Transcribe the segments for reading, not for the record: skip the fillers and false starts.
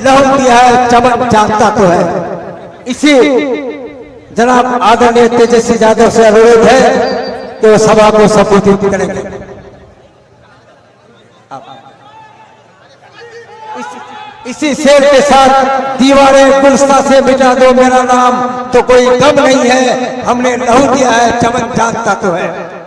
लहू दिया है चमन जानता तो है। इसी जनाब आदरणीय तेजस्वी यादव से अनुरोध है कि वो सभा को संबोधित करेंगे। इसी शेर के साथ दीवारें गुलस्ता से मिटा दो मेरा नाम तो कोई गम नहीं है, हमने लहू दिया है चमन जानता तो है।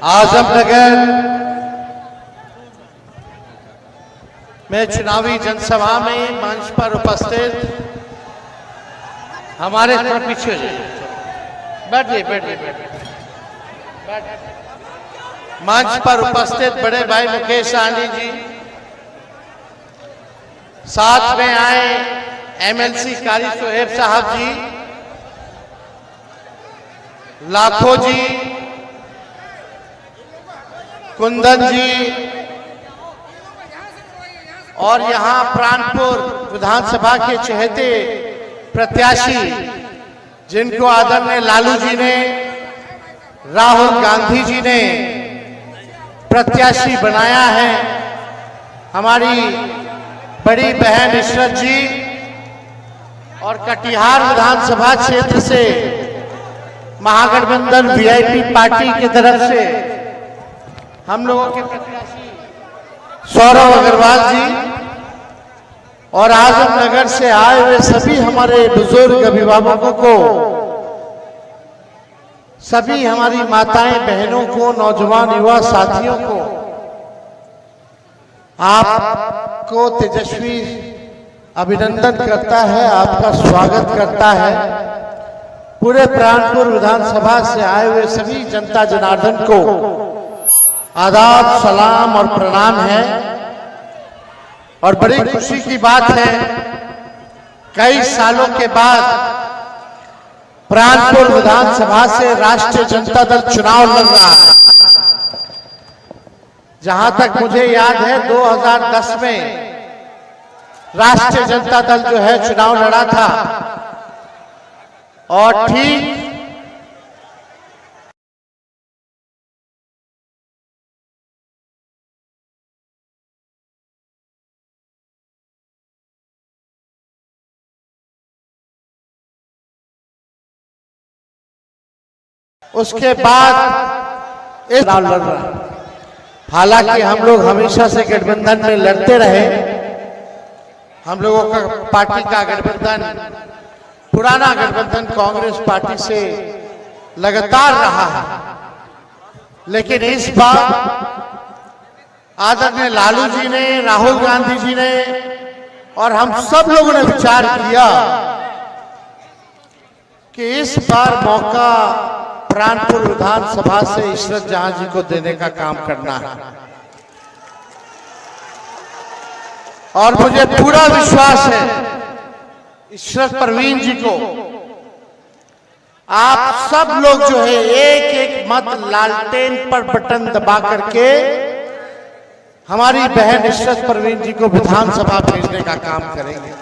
आजमनगर में चुनावी जनसभा में मंच पर उपस्थित हमारे पीछे बैठिए मंच पर उपस्थित बड़े भाई मुकेश आंधी जी, साथ में आए एमएलसी कारी सोहेब साहब जी, लाखों जी, कुंदन जी और यहां प्राणपुर विधानसभा के चहेते प्रत्याशी जिनको आदरणीय लालू जी ने, राहुल गांधी जी ने प्रत्याशी बनाया है, हमारी बड़ी बहन इशरत जी और कटिहार विधानसभा क्षेत्र से महागठबंधन वीआईपी पार्टी की तरफ से हम लोगों के प्रत्याशी सौरभ अग्रवाल जी और आजमनगर से आए हुए सभी हमारे बुजुर्ग अभिभावकों को, सभी हमारी माताएं बहनों को, नौजवान युवा साथियों को, आपको तेजस्वी अभिनंदन करता है, आपका स्वागत करता है। पूरे प्राणपुर विधानसभा से आए हुए सभी जनता जनार्दन को आदाब, सलाम और प्रणाम है। और बड़ी खुशी की बात है, कई सालों के बाद प्राणपुर विधानसभा से राष्ट्रीय जनता दल चुनाव लड़ रहा है। जहां तक मुझे याद है 2010 में राष्ट्रीय जनता दल जो है चुनाव लड़ा था और ठीक उसके बाद इस चुनाव लड़ रहा है। हालांकि हम लोग हमेशा से गठबंधन में लड़ते रहे, हम लोगों का पार्टी का गठबंधन, पुराना गठबंधन कांग्रेस पार्टी से लगातार रहा है। लेकिन इस बार आदरणीय लालू जी ने, राहुल गांधी जी ने और हम सब लोगों ने विचार किया कि इस बार मौका प्राणपुर विधानसभा से इशरत जहां जी को देने का काम करना है। और मुझे पूरा विश्वास है इशरत परवीन जी को, आप सब लोग जो है एक एक मत लालटेन पर बटन दबा करके हमारी बहन इशरत परवीन जी को विधानसभा भेजने का काम करेंगे।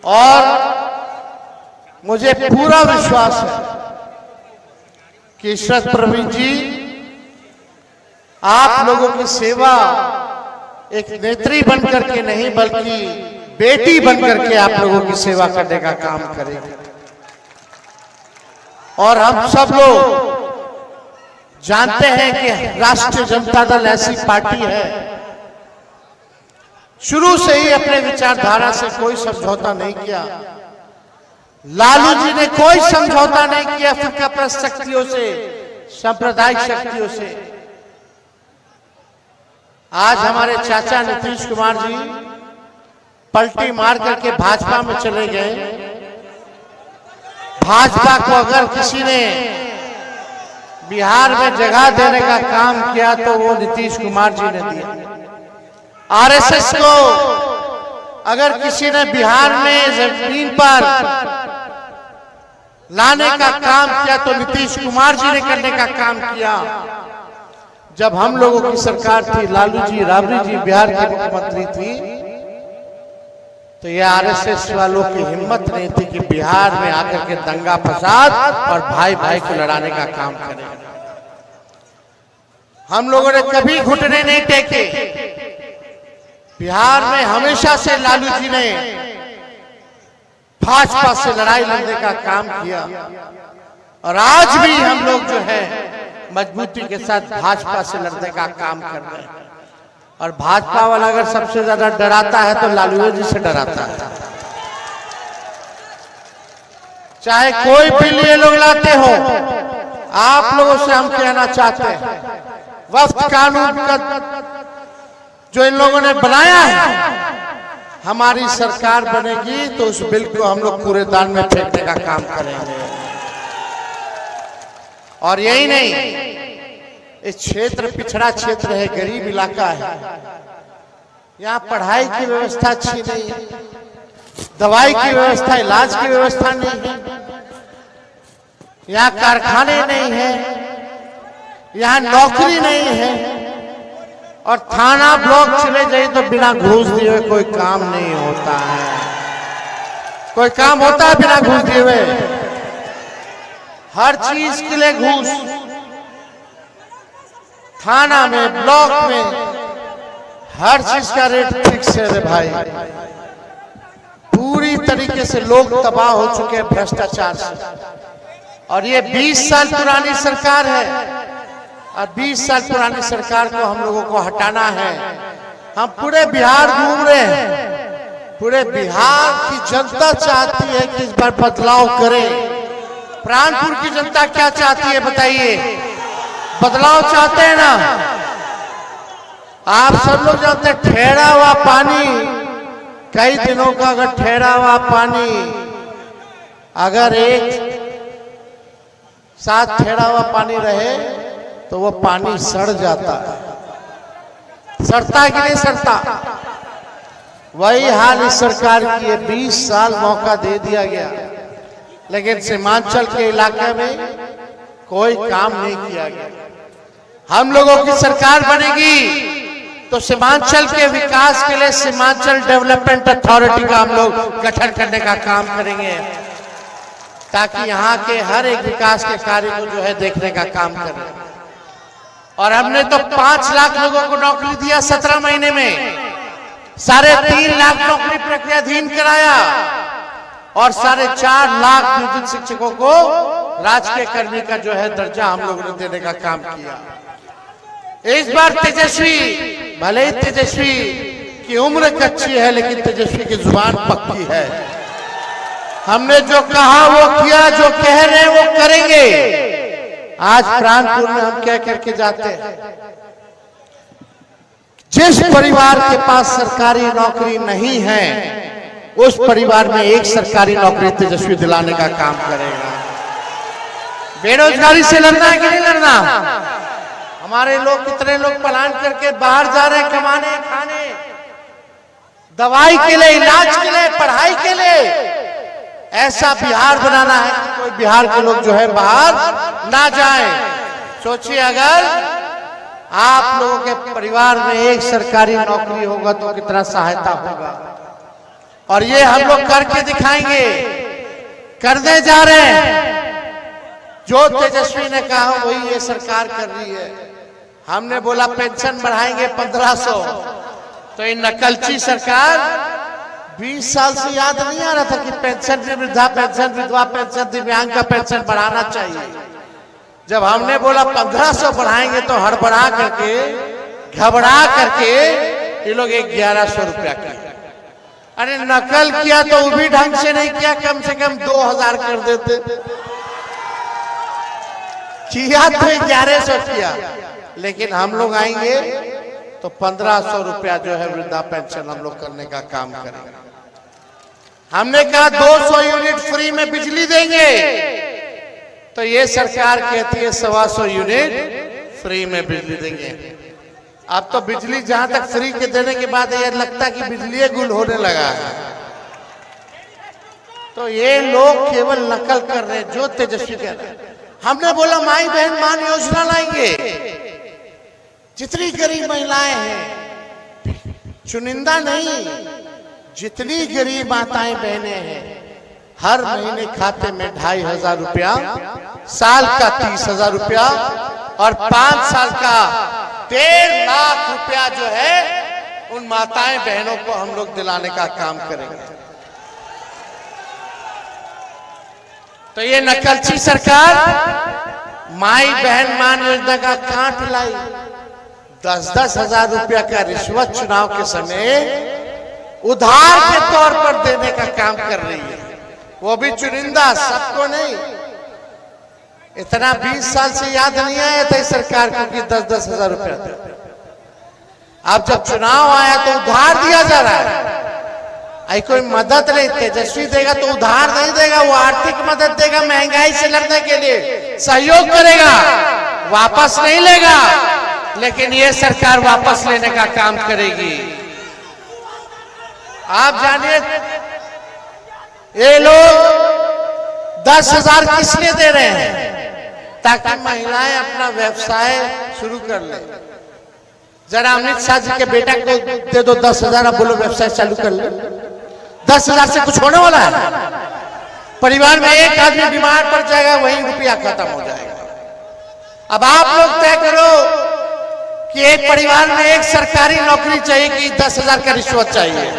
और मुझे पूरा विश्वास है कि इशरत परवीन जी आप लोगों की सेवा एक नेत्री बनकर के नहीं बल्कि बेटी बनकर के आप लोगों की सेवा करने का काम करेंगे। और हम सब लोग जानते हैं कि राष्ट्रीय जनता दल ऐसी पार्टी है, शुरू से ही अपने विचारधारा से कोई समझौता नहीं किया। लालू जी ने कोई समझौता नहीं किया फिरकाप्रस्त शक्तियों से, सांप्रदायिक शक्तियों से। आज हमारे चाचा नीतीश कुमार जी पलटी मार करके भाजपा में चले गए। भाजपा को अगर किसी ने बिहार में जगह देने का काम किया तो वो नीतीश कुमार जी ने दिया। आरएसएस को अगर किसी ने बिहार में जमीन पर लाने का काम किया तो नीतीश कुमार जी ने करने का काम किया। जब हम लोगों की सरकार थी, लालू जी, राबड़ी जी बिहार के मुख्यमंत्री थी, तो ये आरएसएस वालों की हिम्मत नहीं थी कि बिहार में आकर के दंगा फसाद और भाई भाई को लड़ाने का काम करें। हम लोगों ने कभी घुटने नहीं टेके। बिहार में हमेशा से लालू जी ने भाजपा से लड़ाई लड़ने का काम किया और आज भी हम लोग जो है मजबूती के साथ भाजपा से लड़ने का काम कर रहे हैं। और भाजपा वाला अगर सबसे ज्यादा डराता है तो लालू जी से डराता है। चाहे कोई बिल ये लोग लाते हो, आप लोगों से हम कहना चाहते हैं, वक्त कानून का जो इन लोगों ने बनाया है, हमारी सरकार बनेगी तो उस बिल को हम लोग कूड़ेदान में फेंकने का काम करेंगे। और यही नहीं, इस क्षेत्र पिछड़ा क्षेत्र है, गरीब इलाका है, यहाँ पढ़ाई की व्यवस्था अच्छी नहीं है, दवाई की व्यवस्था, इलाज की व्यवस्था नहीं है, यहाँ कारखाने नहीं है, यहाँ नौकरी नहीं है, और थाना ब्लॉक चले जाइए तो बिना घूस दिए हुए कोई काम नहीं होता है। कोई काम होता है बिना घूस दिए हुए? हर चीज के लिए घूस। थाना में, ब्लॉक में हर चीज का रेट फिक्स है रे भाई। पूरी तरीके से लोग तबाह हो चुके हैं भ्रष्टाचार से। और ये 20 साल पुरानी सरकार है और 20 साल पुरानी सरकार को हम लोगों को हटाना है। हम पूरे बिहार घूम रहे हैं, पूरे बिहार की जनता चाहती है कि इस बार बदलाव करें। प्राणपुर की जनता क्या चाहती है बताइए? बदलाव चाहते हैं ना? आप सब लोग जानते हैं, ठहरा हुआ पानी, कई दिनों का अगर ठहरा हुआ पानी अगर एक साथ ठहरा हुआ पानी रहे तो वो पानी सड़ जाता है। सड़ता कि नहीं सड़ता? वही हाल इस सरकार की है। 20 साल मौका दे दिया गया, लेकिन सीमांचल के इलाके में कोई काम नहीं किया गया। हम लोगों की सरकार बनेगी तो सीमांचल के विकास के लिए सीमांचल डेवलपमेंट अथॉरिटी का हम लोग गठन करने का काम करेंगे, ताकि यहाँ के हर एक विकास के कार्य को जो है देखने का काम करें। और हमने तो 5 लाख लोगों को नौकरी दिया 17 महीने में, 3.5 लाख नौकरी प्रक्रियाधीन कराया और 4.5 लाख नियोजित शिक्षकों को राजकीय कर्मी का जो है दर्जा हम लोगों ने देने का काम किया। इस बार तेजस्वी, भले ही तेजस्वी की उम्र कच्ची है लेकिन तेजस्वी की जुबान पक्की है। हमने जो कहा वो किया, जो कह रहे हैं वो करेंगे। आज प्राणपुर में हम क्या करके जाते हैं? जिस परिवार के पास सरकारी नौकरी नहीं है उस परिवार में एक सरकारी नौकरी तेजस्वी दिलाने का काम करेगा। बेरोजगारी से लड़ना है कि नहीं लड़ना? हमारे लोग, कितने लोग पलायन करके बाहर जा रहे हैं कमाने, खाने, दवाई के लिए, इलाज के लिए, पढ़ाई के लिए। ऐसा बिहार बनाना है कि कोई बिहार के लोग जो है बाहर ना जाएं। सोचिए, अगर आप लोगों के परिवार में एक सरकारी नौकरी होगा तो कितना सहायता होगा। और ये हम लोग करके दिखाएंगे, करने जा रहे हैं। जो तेजस्वी ने कहा वही ये सरकार कर रही है। हमने बोला पेंशन बढ़ाएंगे 1500, तो ये नकलची सरकार 20 साल से याद नहीं आ रहा था कि पेंशन, वृद्धा पेंशन, विधवा पेंशन, दिव्यांग का पेंशन बढ़ाना चाहिए। जब हमने बोला 1500 बढ़ाएंगे तो हड़बड़ा करके, घबरा करके ये लोग 1100 रुपया किया। अरे नकल किया तो वो भी ढंग से नहीं किया, कम से कम 2000 कर देते। किया तो 1100 किया, लेकिन हम लोग आएंगे तो 1500 रुपया जो है वृद्धा पेंशन हम लोग करने का काम करेंगे। हमने कहा 200 यूनिट फ्री में बिजली देंगे, तो ये सरकार कहती है 125 यूनिट फ्री में बिजली देंगे। अब तो बिजली जहां तक फ्री के देने के बाद ये लगता है कि बिजली गुल होने लगा है। तो ये लोग केवल नकल कर रहे हैं, जो तेजस्वी कह रहे हैं। हमने बोला माई बहन मान योजना लाएंगे। जितनी गरीब महिलाएं हैं, चुनिंदा नहीं, जितनी गरीब माताएं बहनें हैं, हर महीने खाते में 2500 रुपया, साल का 30,000 रुपया और 5 साल का 1.5 लाख रुपया जो है उन माताएं बहनों को हम लोग दिलाने का काम करेंगे। तो ये नकलची सरकार माई बहन मान योजना का कांट लाई। 10-10 हजार रुपया का रिश्वत चुनाव के समय उधार के तौर पर देने का काम कर रही है, वो भी चुनिंदा, सबको नहीं। इतना 20 साल से याद नहीं आया था इस सरकार को कि 10-10 हजार रुपया। अब जब चुनाव आया तो उधार दिया जा रहा है। आई कोई मदद नहीं, तेजस्वी देगा तो उधार नहीं देगा, वो आर्थिक मदद देगा, महंगाई से लड़ने के लिए सहयोग करेगा, वापस नहीं लेगा। लेकिन ये सरकार वापस लेने का काम करेगी। आप जानिए ये लोग 10,000 किस लिए दे रहे हैं? ताकि महिलाएं अपना व्यवसाय शुरू कर ले। जरा अमित शाह जी के बेटा को दे दो 10,000, अब बोलो व्यवसाय चालू कर ले। 10,000 से कुछ होने वाला है? परिवार में एक आदमी बीमार पड़ जाएगा, वही रुपया खत्म हो जाएगा। अब आप लोग तय करो कि एक परिवार में एक सरकारी नौकरी चाहिए कि 10,000 का रिश्वत चाहिए?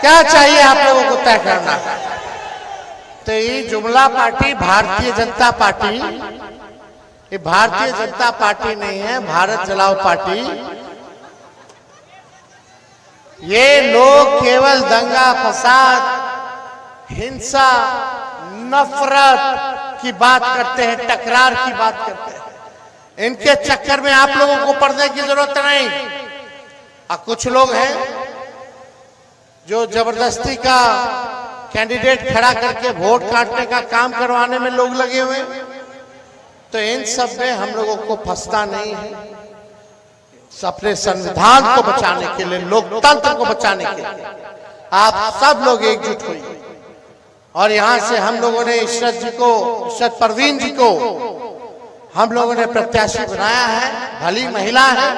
क्या चाहिए आप लोगों को तय करना। तो ये जुमला पार्टी भारतीय जनता पार्टी, ये भारतीय जनता पार्टी नहीं है, भारत जलाओ पार्टी। ये लोग केवल दंगा फसाद, हिंसा, नफरत की बात करते हैं, टकरार की बात करते हैं। इनके चक्कर में आप लोगों को पड़ने की जरूरत नहीं। और कुछ लोग हैं जो जबरदस्ती का कैंडिडेट खड़ा करके वोट काटने का काम करवाने में लोग लगे हुए। तो इन सब में हम लोगों को फंसना नहीं है। अपने संविधान को बचाने के लिए, लोकतंत्र को बचाने के लिए आप सब लोग एकजुट होइए। और यहां से हम लोगों ने इशरत परवीन जी को हम लोगों ने प्रत्याशी बनाया है। भली महिला है,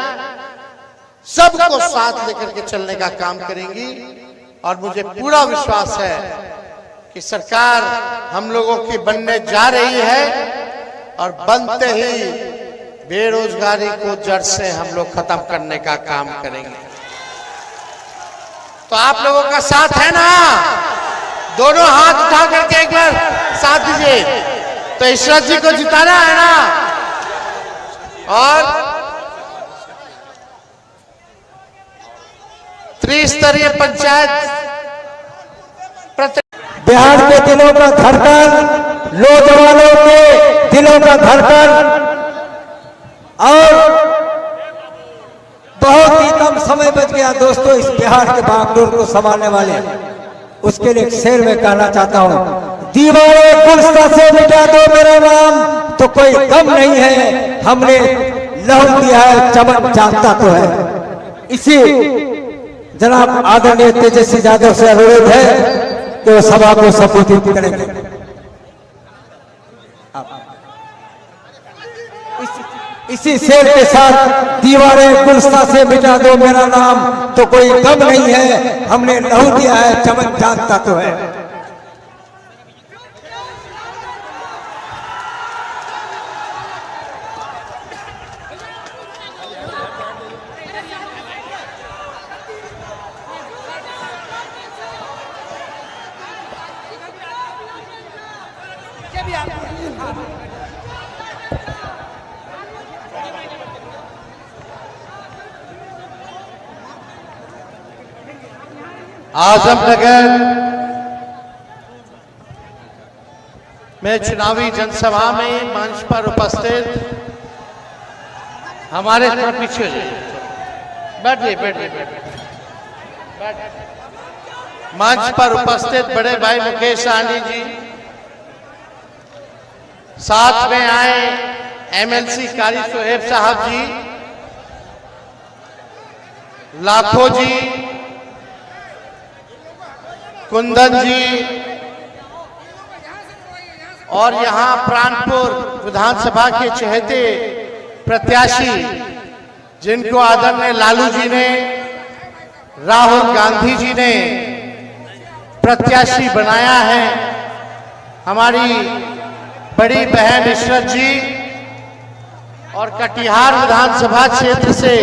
सबको साथ लेकर के चलने का काम करेंगी। और मुझे पूरा विश्वास है कि सरकार हम लोगों की बनने जा रही है और बनते ही बेरोजगारी को जड़ से हम लोग खत्म करने का काम करेंगे। तो आप लोगों का साथ है ना? दोनों हाथ उठा करके एक बार साथ दीजिए। तो इशरत जी को जिताना है ना? और त्रिस्तरीय पंचायत बिहार के दिलों का धड़कन, नौजवानों के दिलों का धड़कन, और बहुत ही कम समय बच गया दोस्तों इस बिहार के बागडोर को संभालने वाले। उसके लिए एक शेर में कहना चाहता हूँ, दीवारें गुलस्ता से मिटा दो मेरा नाम तो कोई गम नहीं है, हमने लहू दिया है चमन जानता तो है। इसी जनाब आदरणीय तेजस्वी यादव से अनुरोध है कि वो सभा को संबोधित करेंगे। इसी शेर के साथ, दीवारें गुलस्ता से मिटा दो मेरा नाम तो कोई गम नहीं है, हमने लहू दिया है चमन जानता तो है। आजमनगर में चुनावी जनसभा में मंच पर उपस्थित हमारे थोड़ा पीछे बैठिए मंच पर उपस्थित बड़े भाई मुकेश सहनी जी, साथ में आए एमएलसी कारी सोहेब साहब जी, लाखो जी, कुंदन जी और यहां प्राणपुर विधानसभा के चहेते प्रत्याशी जिनको आदरणीय लालू जी ने, राहुल गांधी जी ने प्रत्याशी बनाया है, हमारी बड़ी बहन इशरत जी और कटिहार विधानसभा क्षेत्र से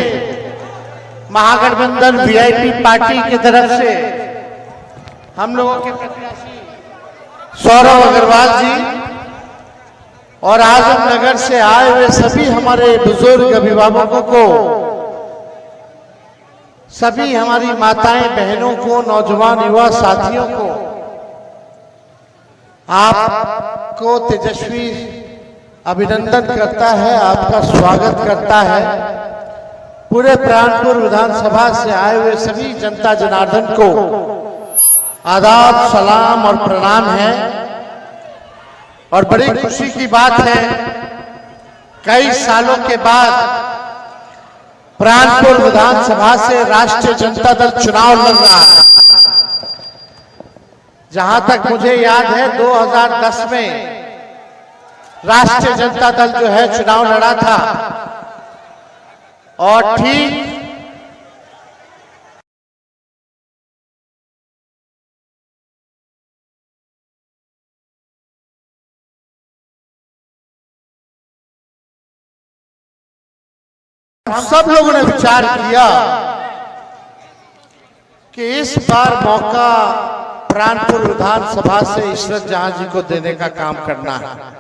महागठबंधन वीआईपी पार्टी की तरफ से हम लोगों के प्रत्याशी सौरभ अग्रवाल जी और आजमनगर से आए हुए सभी हमारे बुजुर्ग अभिभावकों को, सभी हमारी माताएं बहनों को, नौजवान युवा साथियों को आपको तेजस्वी अभिनंदन करता है, आपका स्वागत करता है। पूरे प्राणपुर विधानसभा से आए हुए सभी जनता जनार्दन को आदाब, सलाम और प्रणाम है। और बड़ी खुशी की बात है, कई सालों के बाद प्राणपुर विधानसभा से राष्ट्रीय जनता दल चुनाव लड़ रहा है। जहां तक मुझे याद है 2010 में राष्ट्रीय जनता दल जो है चुनाव लड़ा था और ठीक सब लोगों ने विचार किया कि इस बार मौका प्राणपुर विधानसभा से इशरत जहां जी को देने का काम करना है।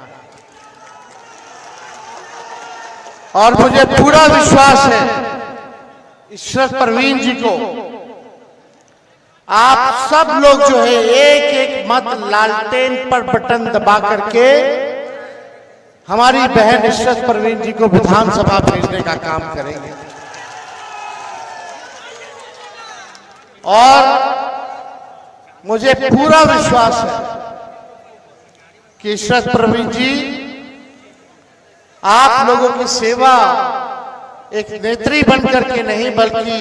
और मुझे पूरा विश्वास है इशरत परवीन जी को, आप सब लोग जो है एक एक मत लालटेन पर बटन दबा करके हमारी बहन इशरत परवीन जी को विधानसभा भेजने का काम करेंगे। और मुझे पूरा विश्वास है कि इशरत परवीन जी आप लोगों की सेवा एक नेत्री बनकर के नहीं बल्कि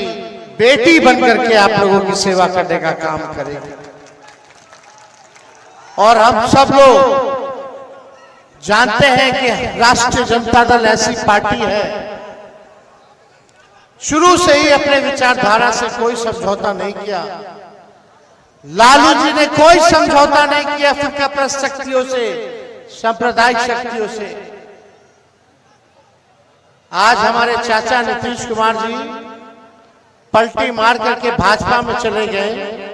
बेटी बनकर के आप लोगों की सेवा करने का काम करेंगे। और हम सब लोग जानते हैं कि राष्ट्रीय जनता दल ऐसी पार्टी है, शुरू से ही अपने विचारधारा से कोई समझौता नहीं किया। लालू जी ने कोई समझौता नहीं किया फिरकाप्रस्त शक्तियों से, सांप्रदायिक शक्तियों से। आज हमारे चाचा नीतीश कुमार जी पलटी मार करके भाजपा में चले गए,